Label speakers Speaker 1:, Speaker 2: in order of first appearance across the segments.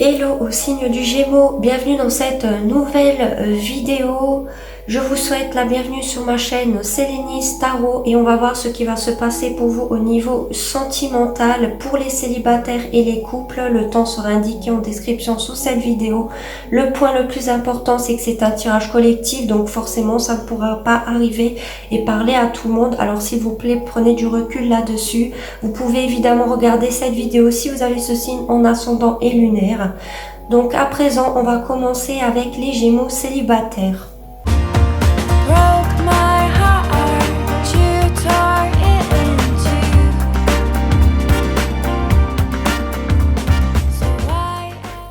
Speaker 1: Hello au signe du Gémeaux, bienvenue dans cette nouvelle vidéo. Je vous souhaite la bienvenue sur ma chaîne Sélénis Tarot et on va voir ce qui va se passer pour vous au niveau sentimental pour les célibataires et les couples. Le temps sera indiqué en description sous cette vidéo. Le point le plus important, c'est que c'est un tirage collectif, donc forcément ça ne pourra pas arriver et parler à tout le monde. Alors s'il vous plaît, prenez du recul là-dessus. Vous pouvez évidemment regarder cette vidéo si vous avez ce signe en ascendant et lunaire. Donc à présent, on va commencer avec les Gémeaux célibataires.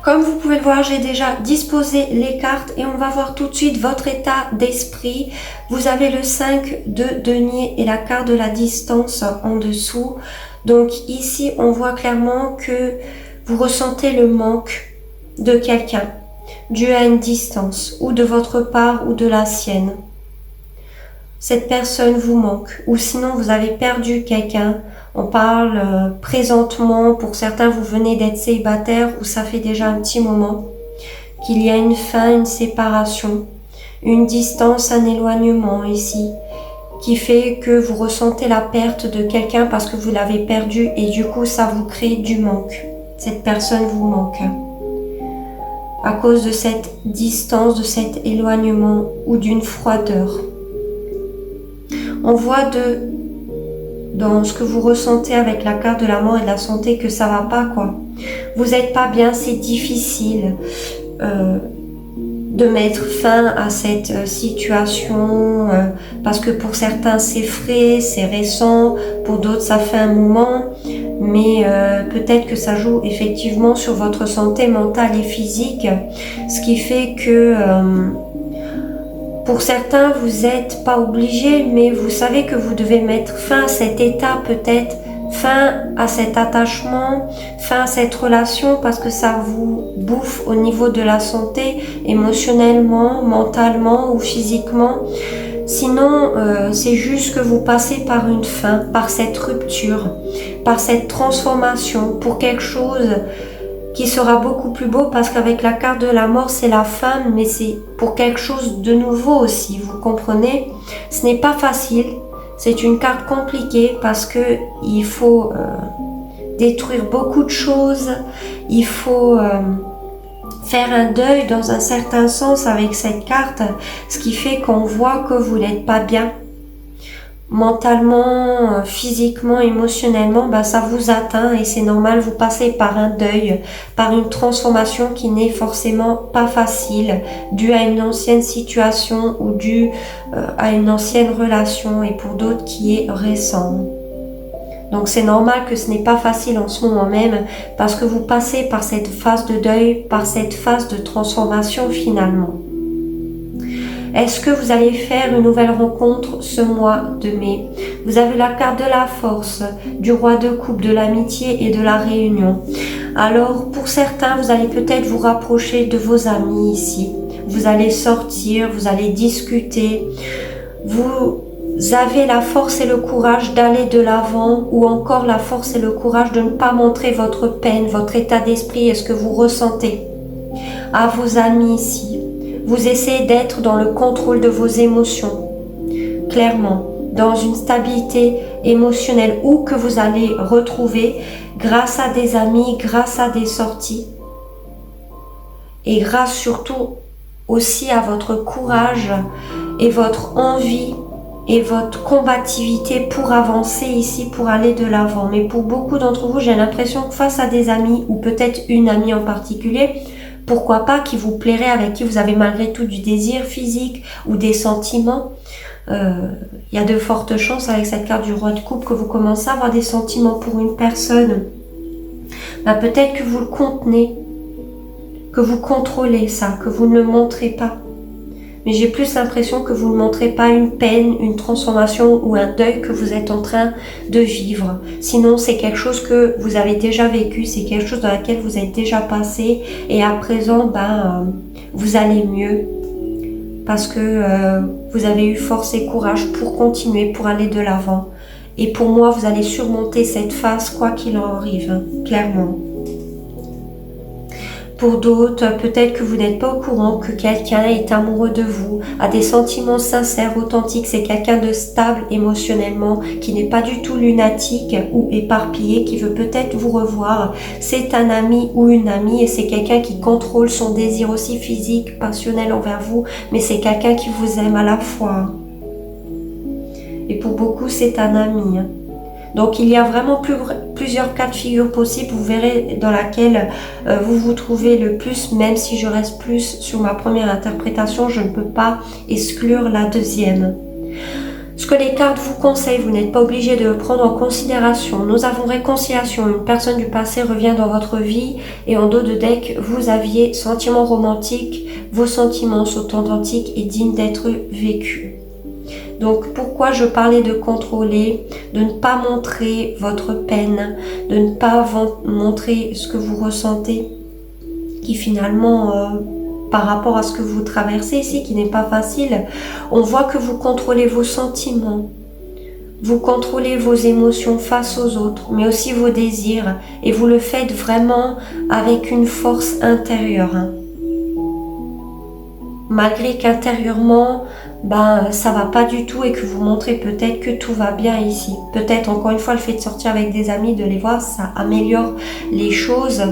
Speaker 1: Comme vous pouvez le voir, j'ai déjà disposé les cartes et on va voir tout de suite votre état d'esprit. Vous avez le 5 de denier et la carte de la distance en dessous. Donc ici, on voit clairement que vous ressentez le manque de quelqu'un, dû à une distance, ou de votre part ou de la sienne. Cette personne vous manque, ou sinon vous avez perdu quelqu'un. On parle présentement, pour certains vous venez d'être célibataire ou ça fait déjà un petit moment, qu'il y a une fin, une séparation, une distance, un éloignement ici, qui fait que vous ressentez la perte de quelqu'un parce que vous l'avez perdu et du coup ça vous crée du manque. Cette personne vous manque. À cause de cette distance, de cet éloignement ou d'une froideur. On voit dans ce que vous ressentez avec la carte de la mort et de la santé que ça va pas quoi. Vous n'êtes pas bien, c'est difficile de mettre fin à cette situation parce que pour certains c'est frais, c'est récent, pour d'autres ça fait un moment, mais peut-être que ça joue effectivement sur votre santé mentale et physique, ce qui fait que pour certains, vous n'êtes pas obligé, mais vous savez que vous devez mettre fin à cet état, peut-être fin à cet attachement, fin à cette relation, parce que ça vous bouffe au niveau de la santé, émotionnellement, mentalement ou physiquement. Sinon, c'est juste que vous passez par une fin, par cette rupture, par cette transformation, pour quelque chose qui sera beaucoup plus beau, parce qu'avec la carte de la mort c'est la fin, mais c'est pour quelque chose de nouveau aussi, vous comprenez. Ce n'est pas facile, c'est une carte compliquée parce que il faut détruire beaucoup de choses, il faut faire un deuil dans un certain sens avec cette carte, ce qui fait qu'on voit que vous n'êtes pas bien. Mentalement, physiquement, émotionnellement, ça vous atteint et c'est normal, vous passez par un deuil, par une transformation qui n'est forcément pas facile, due à une ancienne situation ou due à une ancienne relation et pour d'autres qui est récent. Donc c'est normal que ce n'est pas facile en ce moment même parce que vous passez par cette phase de deuil, par cette phase de transformation finalement. Est-ce que vous allez faire une nouvelle rencontre ce mois de mai? Vous avez la carte de la force, du roi de coupe, de l'amitié et de la réunion. Alors pour certains, vous allez peut-être vous rapprocher de vos amis ici. Vous allez sortir, vous allez discuter. Vous avez la force et le courage d'aller de l'avant ou encore la force et le courage de ne pas montrer votre peine, votre état d'esprit et ce que vous ressentez à vos amis ici. Vous essayez d'être dans le contrôle de vos émotions, clairement, dans une stabilité émotionnelle ou que vous allez retrouver grâce à des amis, grâce à des sorties et grâce surtout aussi à votre courage et votre envie et votre combativité pour avancer ici, pour aller de l'avant. Mais pour beaucoup d'entre vous, j'ai l'impression que face à des amis ou peut-être une amie en particulier, pourquoi pas, qui vous plairait, avec qui vous avez malgré tout du désir physique ou des sentiments. Il y a de fortes chances avec cette carte du roi de coupe que vous commencez à avoir des sentiments pour une personne. Peut-être que vous le contenez, que vous contrôlez ça, que vous ne le montrez pas. Mais j'ai plus l'impression que vous ne montrez pas une peine, une transformation ou un deuil que vous êtes en train de vivre. Sinon, c'est quelque chose que vous avez déjà vécu, c'est quelque chose dans laquelle vous êtes déjà passé et à présent, vous allez mieux parce que vous avez eu force et courage pour continuer, pour aller de l'avant. Et pour moi, vous allez surmonter cette phase quoi qu'il en arrive, clairement. Pour d'autres, peut-être que vous n'êtes pas au courant que quelqu'un est amoureux de vous, a des sentiments sincères, authentiques. C'est quelqu'un de stable émotionnellement, qui n'est pas du tout lunatique ou éparpillé, qui veut peut-être vous revoir. C'est un ami ou une amie et c'est quelqu'un qui contrôle son désir aussi physique, passionnel envers vous, mais c'est quelqu'un qui vous aime à la fois. Et pour beaucoup, c'est un ami. Donc il y a vraiment plusieurs cas de figure possibles, vous verrez dans laquelle vous vous trouvez le plus, même si je reste plus sur ma première interprétation, je ne peux pas exclure la deuxième. Ce que les cartes vous conseillent, vous n'êtes pas obligé de le prendre en considération. Nous avons réconciliation, une personne du passé revient dans votre vie et en dos de deck, vous aviez sentiments romantiques, vos sentiments sont authentiques et dignes d'être vécus. Donc pourquoi je parlais de contrôler, de ne pas montrer votre peine, de ne pas montrer ce que vous ressentez, qui finalement, par rapport à ce que vous traversez ici, qui n'est pas facile, on voit que vous contrôlez vos sentiments, vous contrôlez vos émotions face aux autres, mais aussi vos désirs, et vous le faites vraiment avec une force intérieure. Malgré qu'intérieurement, ça va pas du tout et que vous montrez peut-être que tout va bien ici. Peut-être encore une fois le fait de sortir avec des amis, de les voir, ça améliore les choses.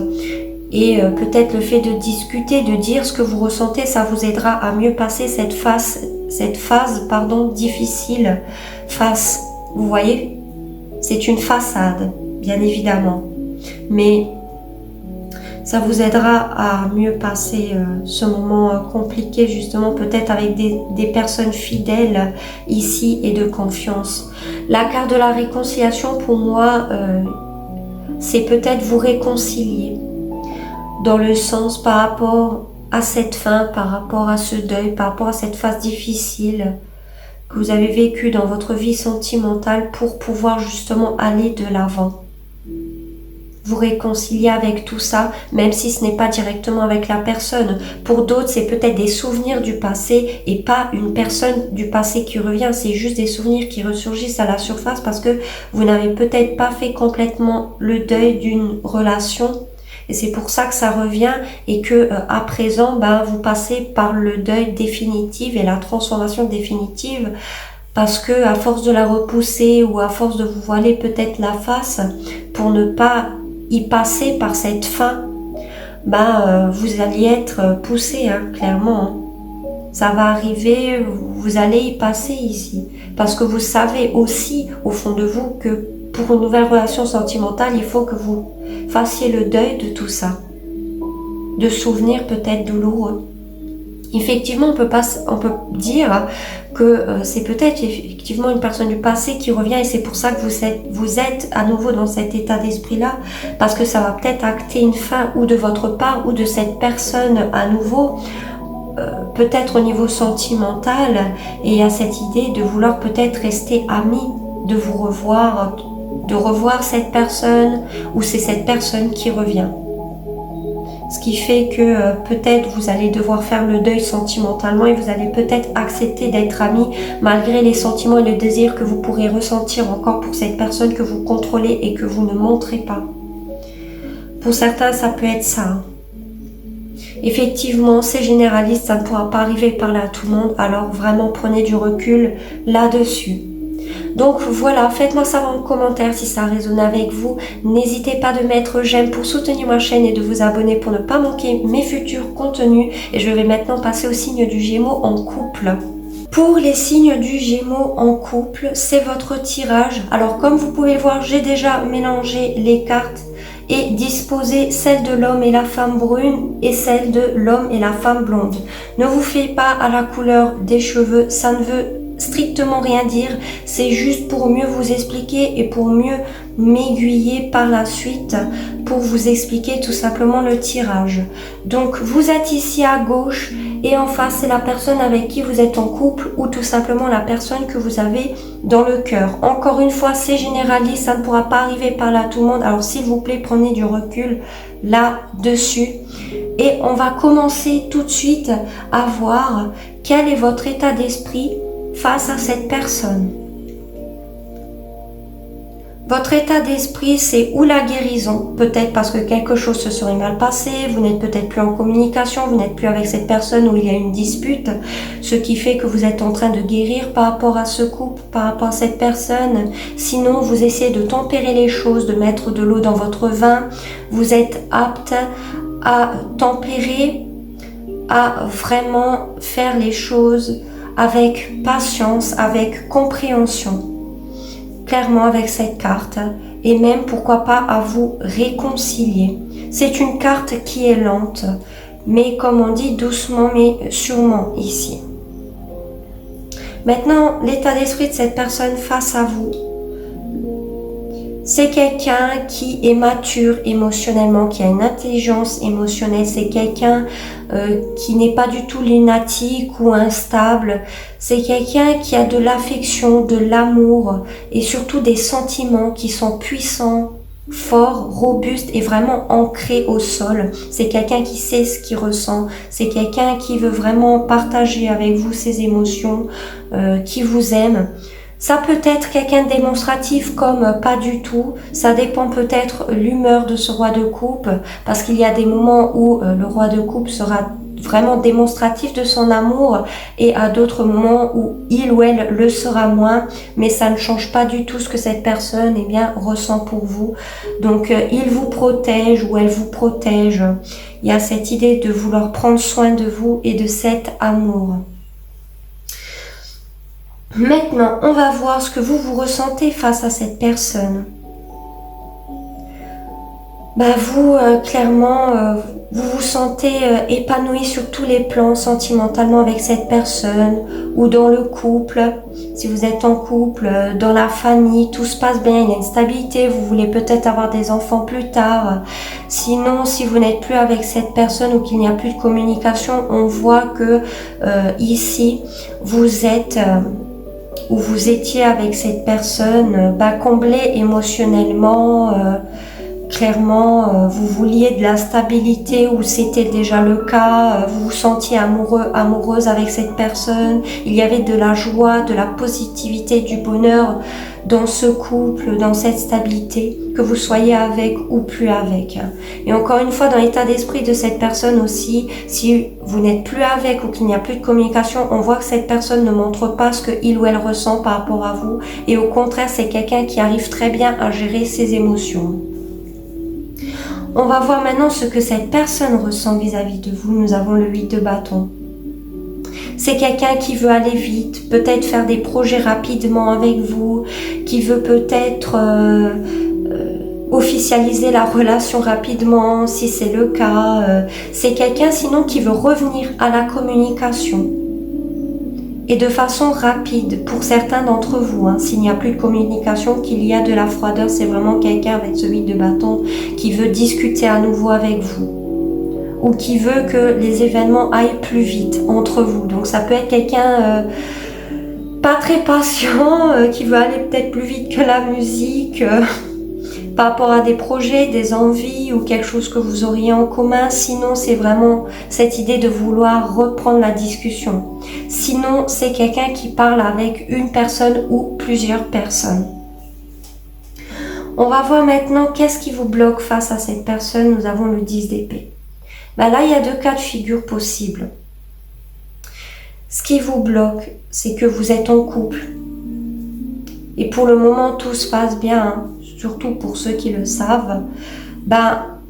Speaker 1: Et peut-être le fait de discuter, de dire ce que vous ressentez, ça vous aidera à mieux passer cette phase difficile. Vous voyez, c'est une façade, bien évidemment. Mais ça vous aidera à mieux passer ce moment compliqué, justement, peut-être avec des personnes fidèles ici et de confiance. La carte de la réconciliation, pour moi, c'est peut-être vous réconcilier dans le sens par rapport à cette fin, par rapport à ce deuil, par rapport à cette phase difficile que vous avez vécue dans votre vie sentimentale pour pouvoir justement aller de l'avant. Vous réconcilier avec tout ça, même si ce n'est pas directement avec la personne. Pour d'autres, c'est peut-être des souvenirs du passé et pas une personne du passé qui revient. C'est juste des souvenirs qui ressurgissent à la surface parce que vous n'avez peut-être pas fait complètement le deuil d'une relation. Et c'est pour ça que ça revient et que à présent, vous passez par le deuil définitif et la transformation définitive. Parce que à force de la repousser ou à force de vous voiler peut-être la face pour ne pas y passer par cette fin, vous allez être poussé, clairement. Ça va arriver, vous allez y passer ici. Parce que vous savez aussi, au fond de vous, que pour une nouvelle relation sentimentale, il faut que vous fassiez le deuil de tout ça. De souvenirs peut-être douloureux. Effectivement, on peut dire que c'est peut-être effectivement une personne du passé qui revient et c'est pour ça que vous êtes à nouveau dans cet état d'esprit-là, parce que ça va peut-être acter une fin ou de votre part ou de cette personne à nouveau, peut-être au niveau sentimental, et il y a cette idée de vouloir peut-être rester amis, de vous revoir, de revoir cette personne ou c'est cette personne qui revient. Ce qui fait que peut-être vous allez devoir faire le deuil sentimentalement et vous allez peut-être accepter d'être amis malgré les sentiments et le désir que vous pourrez ressentir encore pour cette personne que vous contrôlez et que vous ne montrez pas. Pour certains, ça peut être ça. Effectivement, c'est généraliste, ça ne pourra pas arriver par là à tout le monde, alors vraiment prenez du recul là-dessus. Donc voilà, faites-moi savoir en commentaire si ça résonne avec vous. N'hésitez pas de mettre j'aime pour soutenir ma chaîne et de vous abonner pour ne pas manquer mes futurs contenus. Et je vais maintenant passer au signe du Gémeaux en couple. Pour les signes du Gémeaux en couple, c'est votre tirage. Alors comme vous pouvez le voir, j'ai déjà mélangé les cartes et disposé celle de l'homme et la femme brune et celle de l'homme et la femme blonde. Ne vous fiez pas à la couleur des cheveux, ça ne veut strictement rien dire, c'est juste pour mieux vous expliquer et pour mieux m'aiguiller par la suite pour vous expliquer tout simplement le tirage. Donc vous êtes ici à gauche et en face c'est la personne avec qui vous êtes en couple ou tout simplement la personne que vous avez dans le cœur. Encore une fois, c'est généraliste, ça ne pourra pas arriver par là à tout le monde, alors s'il vous plaît prenez du recul là-dessus et on va commencer tout de suite à voir quel est votre état d'esprit face à cette personne. Votre état d'esprit, c'est ou la guérison, peut-être parce que quelque chose se serait mal passé, vous n'êtes peut-être plus en communication, vous n'êtes plus avec cette personne où il y a une dispute, ce qui fait que vous êtes en train de guérir par rapport à ce couple, par rapport à cette personne. Sinon, vous essayez de tempérer les choses, de mettre de l'eau dans votre vin. Vous êtes apte à tempérer, à vraiment faire les choses avec patience, avec compréhension. Clairement avec cette carte, et même pourquoi pas à vous réconcilier. C'est une carte qui est lente, mais comme on dit, doucement mais sûrement ici. Maintenant, l'état d'esprit de cette personne face à vous, c'est quelqu'un qui est mature émotionnellement, qui a une intelligence émotionnelle. C'est quelqu'un qui n'est pas du tout lunatique ou instable. C'est quelqu'un qui a de l'affection, de l'amour et surtout des sentiments qui sont puissants, forts, robustes et vraiment ancrés au sol. C'est quelqu'un qui sait ce qu'il ressent. C'est quelqu'un qui veut vraiment partager avec vous ses émotions, qui vous aime. Ça peut être quelqu'un de démonstratif comme pas du tout. Ça dépend peut-être l'humeur de ce roi de coupe, parce qu'il y a des moments où le roi de coupe sera vraiment démonstratif de son amour et à d'autres moments où il ou elle le sera moins, mais ça ne change pas du tout ce que cette personne ressent pour vous. Donc il vous protège ou elle vous protège. Il y a cette idée de vouloir prendre soin de vous et de cet amour. Maintenant, on va voir ce que vous ressentez face à cette personne. Vous, clairement, vous vous sentez épanoui sur tous les plans sentimentalement avec cette personne ou dans le couple. Si vous êtes en couple, dans la famille, tout se passe bien, il y a une stabilité, vous voulez peut-être avoir des enfants plus tard. Sinon, si vous n'êtes plus avec cette personne ou qu'il n'y a plus de communication, on voit que ici, vous êtes... où vous étiez avec cette personne, comblé émotionnellement, clairement, vous vouliez de la stabilité ou c'était déjà le cas, vous vous sentiez amoureux, amoureuse avec cette personne, il y avait de la joie, de la positivité, du bonheur dans ce couple, dans cette stabilité, que vous soyez avec ou plus avec. Et encore une fois, dans l'état d'esprit de cette personne aussi, si vous n'êtes plus avec ou qu'il n'y a plus de communication, on voit que cette personne ne montre pas ce qu'il ou elle ressent par rapport à vous. Et au contraire, c'est quelqu'un qui arrive très bien à gérer ses émotions. On va voir maintenant ce que cette personne ressent vis-à-vis de vous. Nous avons le 8 de bâton. C'est quelqu'un qui veut aller vite, peut-être faire des projets rapidement avec vous, qui veut peut-être officialiser la relation rapidement, si c'est le cas. C'est quelqu'un sinon qui veut revenir à la communication. Et de façon rapide, pour certains d'entre vous, s'il n'y a plus de communication, qu'il y a de la froideur, c'est vraiment quelqu'un avec ce 8 de bâton qui veut discuter à nouveau avec vous. Ou qui veut que les événements aillent plus vite entre vous. Donc ça peut être quelqu'un pas très patient, qui veut aller peut-être plus vite que la musique, par rapport à des projets, des envies ou quelque chose que vous auriez en commun. Sinon, c'est vraiment cette idée de vouloir reprendre la discussion. Sinon, c'est quelqu'un qui parle avec une personne ou plusieurs personnes. On va voir maintenant qu'est-ce qui vous bloque face à cette personne. Nous avons le 10 d'épée. Là, il y a deux cas de figure possibles. Ce qui vous bloque, c'est que vous êtes en couple. Et pour le moment, tout se passe bien, surtout pour ceux qui le savent.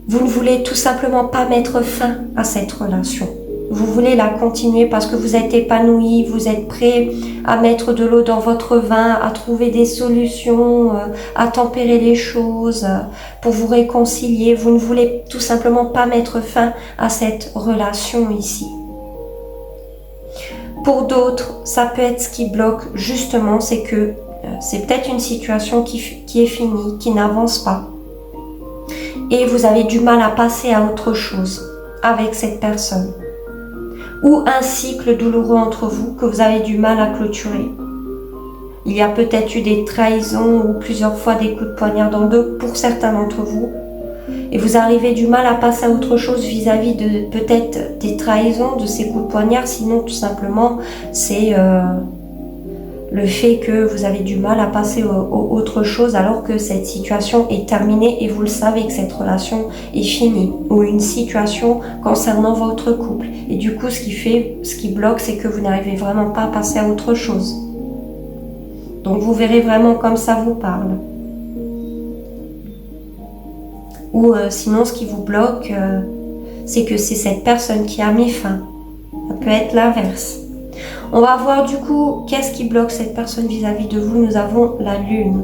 Speaker 1: Vous ne voulez tout simplement pas mettre fin à cette relation. Vous voulez la continuer parce que vous êtes épanoui, vous êtes prêt à mettre de l'eau dans votre vin, à trouver des solutions, à tempérer les choses pour vous réconcilier. Vous ne voulez tout simplement pas mettre fin à cette relation ici. Pour d'autres, ça peut être ce qui bloque justement, c'est que c'est peut-être une situation qui est finie, qui n'avance pas. Et vous avez du mal à passer à autre chose avec cette personne. Ou un cycle douloureux entre vous que vous avez du mal à clôturer. Il y a peut-être eu des trahisons ou plusieurs fois des coups de poignard dans le dos pour certains d'entre vous. Et vous arrivez du mal à passer à autre chose vis-à-vis de peut-être des trahisons, de ces coups de poignard. Sinon, tout simplement, c'est le fait que vous avez du mal à passer au autre chose alors que cette situation est terminée et vous le savez que cette relation est finie, ou une situation concernant votre couple. Et du coup, ce qui bloque, c'est que vous n'arrivez vraiment pas à passer à autre chose. Donc vous verrez vraiment comme ça vous parle. Ou sinon, ce qui vous bloque, c'est que c'est cette personne qui a mis fin. Ça peut être l'inverse. On va voir du coup qu'est-ce qui bloque cette personne vis-à-vis de vous. Nous avons la lune.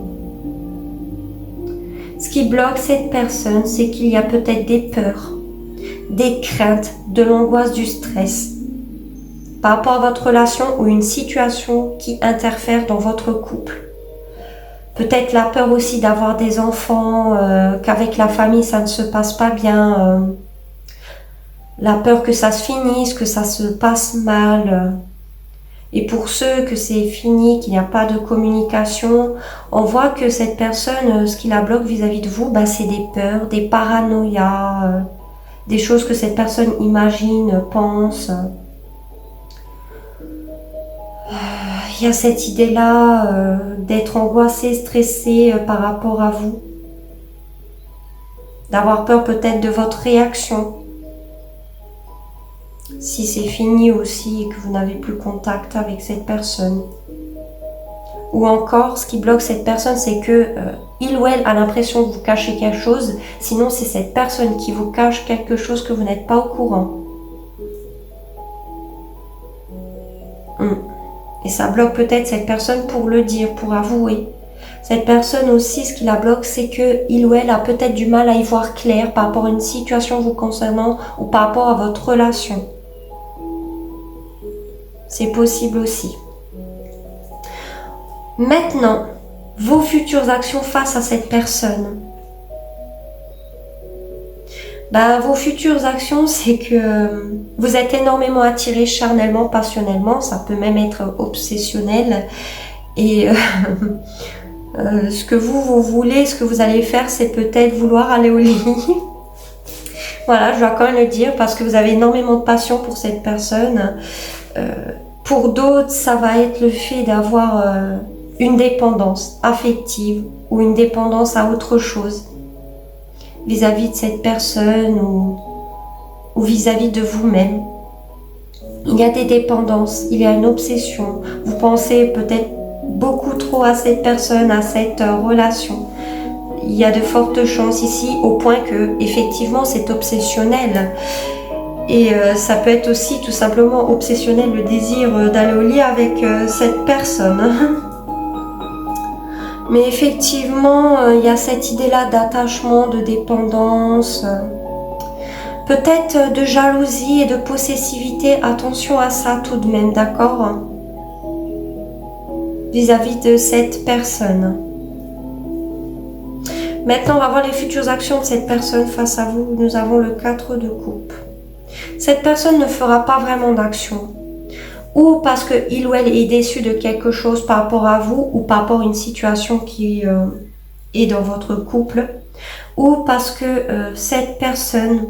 Speaker 1: Ce qui bloque cette personne, c'est qu'il y a peut-être des peurs, des craintes, de l'angoisse, du stress par rapport à votre relation ou une situation qui interfère dans votre couple. Peut-être la peur aussi d'avoir des enfants, qu'avec la famille ça ne se passe pas bien, la peur que ça se finisse, que ça se passe mal. Et pour ceux que c'est fini, qu'il n'y a pas de communication, on voit que cette personne, ce qui la bloque vis-à-vis de vous, c'est des peurs, des paranoïas, des choses que cette personne imagine, pense. Il y a cette idée-là d'être angoissé, stressé par rapport à vous. D'avoir peur peut-être de votre réaction. Si c'est fini aussi et que vous n'avez plus contact avec cette personne. Ou encore, ce qui bloque cette personne, c'est que il ou elle a l'impression que vous cachez quelque chose, sinon c'est cette personne qui vous cache quelque chose que vous n'êtes pas au courant. Et ça bloque peut-être cette personne pour le dire, pour avouer. Cette personne aussi, ce qui la bloque, c'est que il ou elle a peut-être du mal à y voir clair par rapport à une situation vous concernant ou par rapport à votre relation. C'est possible aussi. Maintenant, vos futures actions face à cette personne. Vos futures actions, c'est que vous êtes énormément attiré charnellement, passionnellement, ça peut même être obsessionnel. Et ce que vous voulez, ce que vous allez faire, c'est peut-être vouloir aller au lit. Voilà, je dois quand même le dire parce que vous avez énormément de passion pour cette personne. Pour d'autres, ça va être le fait d'avoir une dépendance affective ou une dépendance à autre chose vis-à-vis de cette personne ou vis-à-vis de vous-même. Il y a des dépendances, il y a une obsession. Vous pensez peut-être beaucoup trop à cette personne, à cette relation. Il y a de fortes chances ici au point que effectivement c'est obsessionnel. Et ça peut être aussi tout simplement obsessionnel, le désir d'aller au lit avec cette personne. Mais effectivement, il y a cette idée-là d'attachement, de dépendance, peut-être de jalousie et de possessivité. Attention à ça tout de même, d'accord? Vis-à-vis de cette personne. Maintenant, on va voir les futures actions de cette personne face à vous. Nous avons le 4 de coupe. Cette personne ne fera pas vraiment d'action. Ou parce qu'il ou elle est déçu de quelque chose par rapport à vous, ou par rapport à une situation qui est dans votre couple, ou parce que cette personne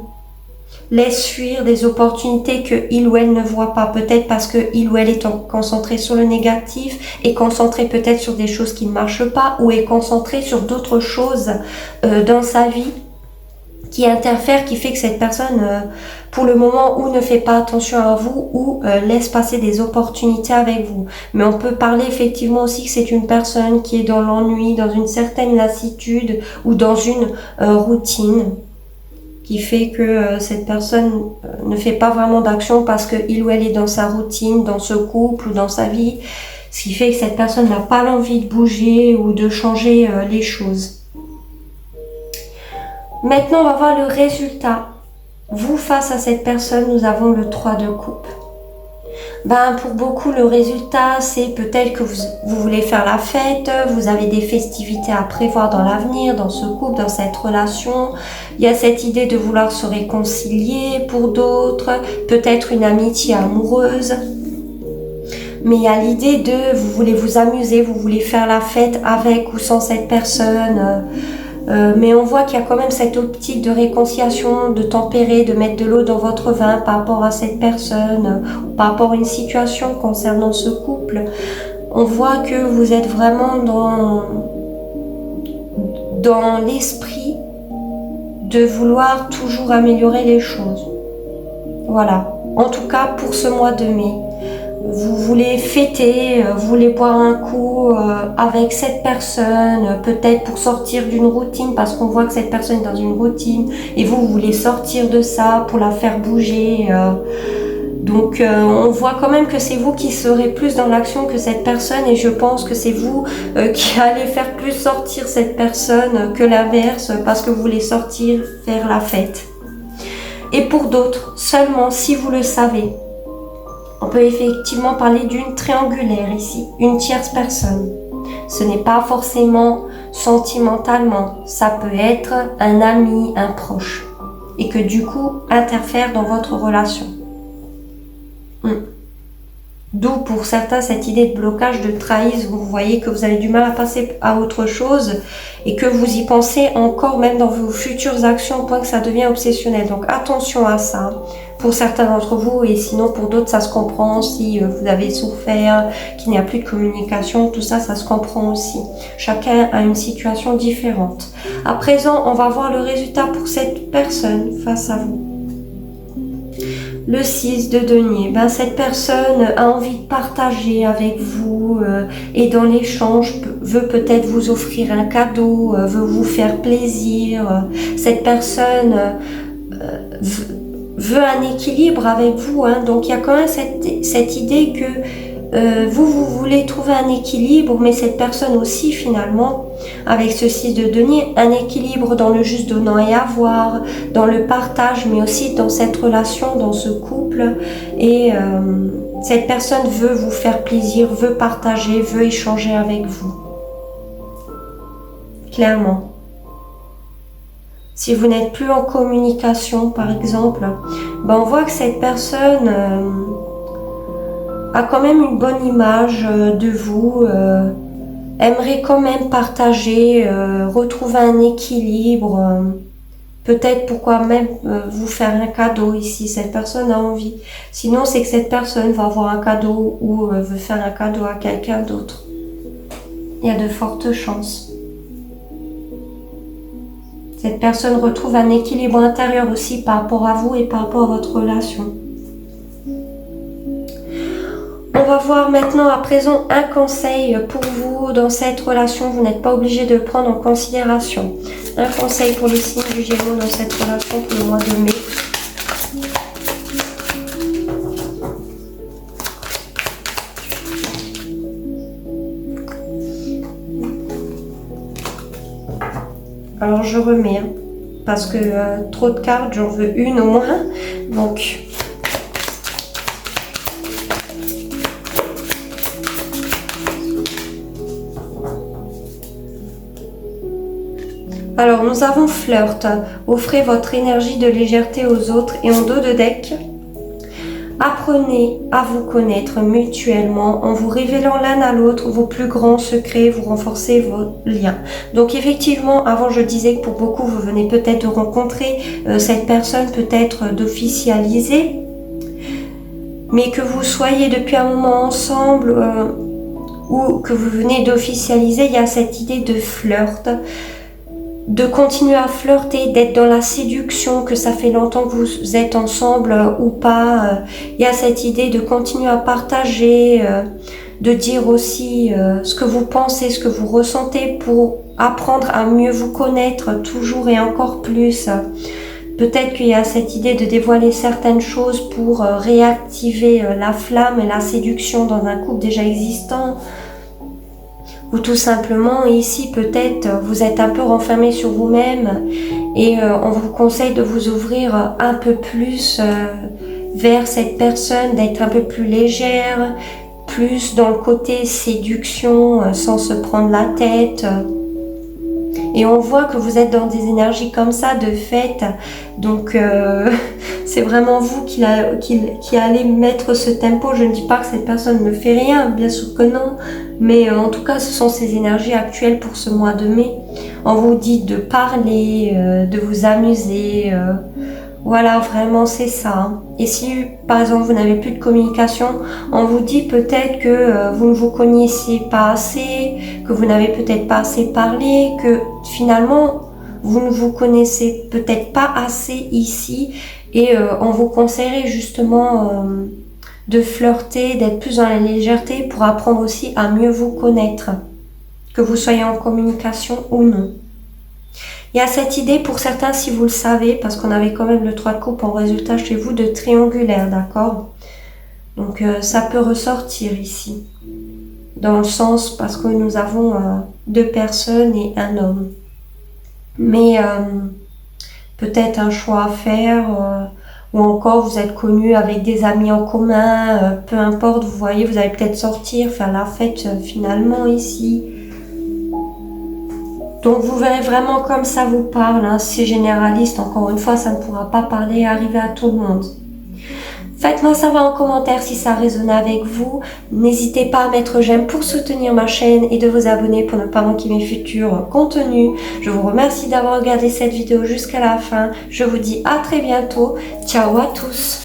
Speaker 1: laisse fuir des opportunités que il ou elle ne voit pas, peut-être parce que il ou elle est concentré sur le négatif, est concentré peut-être sur des choses qui ne marchent pas, ou est concentré sur d'autres choses dans sa vie qui interfère, qui fait que cette personne, pour le moment, ou ne fait pas attention à vous, ou laisse passer des opportunités avec vous. Mais on peut parler effectivement aussi que c'est une personne qui est dans l'ennui, dans une certaine lassitude, ou dans une routine, qui fait que cette personne ne fait pas vraiment d'action parce que il ou elle est dans sa routine, dans ce couple, ou dans sa vie, ce qui fait que cette personne n'a pas l'envie de bouger ou de changer les choses. Maintenant, on va voir le résultat. Vous, face à cette personne, nous avons le 3 de coupe. Pour beaucoup, le résultat, c'est peut-être que vous voulez faire la fête, vous avez des festivités à prévoir dans l'avenir, dans ce couple, dans cette relation. Il y a cette idée de vouloir se réconcilier pour d'autres, peut-être une amitié amoureuse. Mais il y a l'idée de, vous voulez vous amuser, vous voulez faire la fête avec ou sans cette personne. Mais on voit qu'il y a quand même cette optique de réconciliation, de tempérer, de mettre de l'eau dans votre vin par rapport à cette personne, ou par rapport à une situation concernant ce couple. on voit que vous êtes vraiment dans l'esprit de vouloir toujours améliorer les choses. Voilà, en tout cas pour ce mois de mai. Vous voulez fêter, vous voulez boire un coup avec cette personne, peut-être pour sortir d'une routine, parce qu'on voit que cette personne est dans une routine, et vous voulez sortir de ça pour la faire bouger. Donc on voit quand même que c'est vous qui serez plus dans l'action que cette personne, et je pense que c'est vous qui allez faire plus sortir cette personne que l'inverse, parce que vous voulez sortir faire la fête. Et pour d'autres, seulement si vous le savez, on peut effectivement parler d'une triangulaire ici, une tierce personne. Ce n'est pas forcément sentimentalement, ça peut être un ami, un proche, et que du coup interfère dans votre relation. D'où pour certains cette idée de blocage, de trahison. Vous voyez que vous avez du mal à passer à autre chose et que vous y pensez encore même dans vos futures actions au point que ça devient obsessionnel. Donc attention à ça pour certains d'entre vous, et sinon pour d'autres ça se comprend. Si vous avez souffert, qu'il n'y a plus de communication, tout ça, ça se comprend aussi. Chacun a une situation différente. À présent, on va voir le résultat pour cette personne face à vous. Le 6 de denier, cette personne a envie de partager avec vous et dans l'échange veut peut-être vous offrir un cadeau, veut vous faire plaisir. Cette personne veut un équilibre avec vous, donc il y a quand même cette idée que vous voulez trouver un équilibre, mais cette personne aussi finalement, avec ce 6 de denier, un équilibre dans le juste donnant et avoir, dans le partage, mais aussi dans cette relation, dans ce couple. Et cette personne veut vous faire plaisir, veut partager, veut échanger avec vous. Clairement. Si vous n'êtes plus en communication, par exemple, on voit que cette personne a quand même une bonne image de vous, aimerait quand même partager, retrouver un équilibre, peut-être pourquoi même vous faire un cadeau ici, cette personne a envie. Sinon c'est que cette personne va avoir un cadeau ou veut faire un cadeau à quelqu'un d'autre. Il y a de fortes chances. Cette personne retrouve un équilibre intérieur aussi par rapport à vous et par rapport à votre relation. On va voir maintenant à présent un conseil pour vous dans cette relation. Vous n'êtes pas obligé de le prendre en considération. Un conseil pour les signes du Gémeaux dans cette relation pour le mois de mai. Alors je remets, parce que trop de cartes, j'en veux une au moins. Donc... Alors, nous avons flirt. Offrez votre énergie de légèreté aux autres. Et en dos de deck, apprenez à vous connaître mutuellement en vous révélant l'un à l'autre vos plus grands secrets, vous renforcez vos liens. Donc effectivement, avant je disais que pour beaucoup, vous venez peut-être de rencontrer cette personne, peut-être d'officialiser. Mais que vous soyez depuis un moment ensemble ou que vous venez d'officialiser, il y a cette idée de flirt. De continuer à flirter, d'être dans la séduction, que ça fait longtemps que vous êtes ensemble ou pas. Il y a cette idée de continuer à partager, de dire aussi ce que vous pensez, ce que vous ressentez pour apprendre à mieux vous connaître toujours et encore plus. Peut-être qu'il y a cette idée de dévoiler certaines choses pour réactiver la flamme et la séduction dans un couple déjà existant. Ou tout simplement, ici peut-être vous êtes un peu renfermé sur vous-même et on vous conseille de vous ouvrir un peu plus vers cette personne, d'être un peu plus légère, plus dans le côté séduction sans se prendre la tête. Et on voit que vous êtes dans des énergies comme ça de fête, donc c'est vraiment vous qui allez mettre ce tempo. Je ne dis pas que cette personne ne fait rien, bien sûr que non, mais en tout cas ce sont ces énergies actuelles pour ce mois de mai. On vous dit de parler, de vous amuser, Voilà, vraiment c'est ça, hein. Et si par exemple vous n'avez plus de communication, on vous dit peut-être que vous ne vous connaissiez pas assez, que vous n'avez peut-être pas assez parlé, que finalement vous ne vous connaissez peut-être pas assez ici, et on vous conseillerait justement de flirter, d'être plus dans la légèreté pour apprendre aussi à mieux vous connaître, que vous soyez en communication ou non. Il y a cette idée pour certains, si vous le savez, parce qu'on avait quand même le 3 de coupe en résultat chez vous, de triangulaire, d'accord? Donc ça peut ressortir ici, dans le sens parce que nous avons 2 personnes et un homme. Mais peut-être un choix à faire, ou encore vous êtes connus avec des amis en commun, peu importe, vous voyez, vous allez peut-être sortir, faire la fête finalement ici. Donc vous verrez vraiment comme ça vous parle, hein. C'est généraliste, encore une fois, ça ne pourra pas parler et arriver à tout le monde. Faites-moi savoir en commentaire si ça résonne avec vous. N'hésitez pas à mettre j'aime pour soutenir ma chaîne et de vous abonner pour ne pas manquer mes futurs contenus. Je vous remercie d'avoir regardé cette vidéo jusqu'à la fin. Je vous dis à très bientôt. Ciao à tous.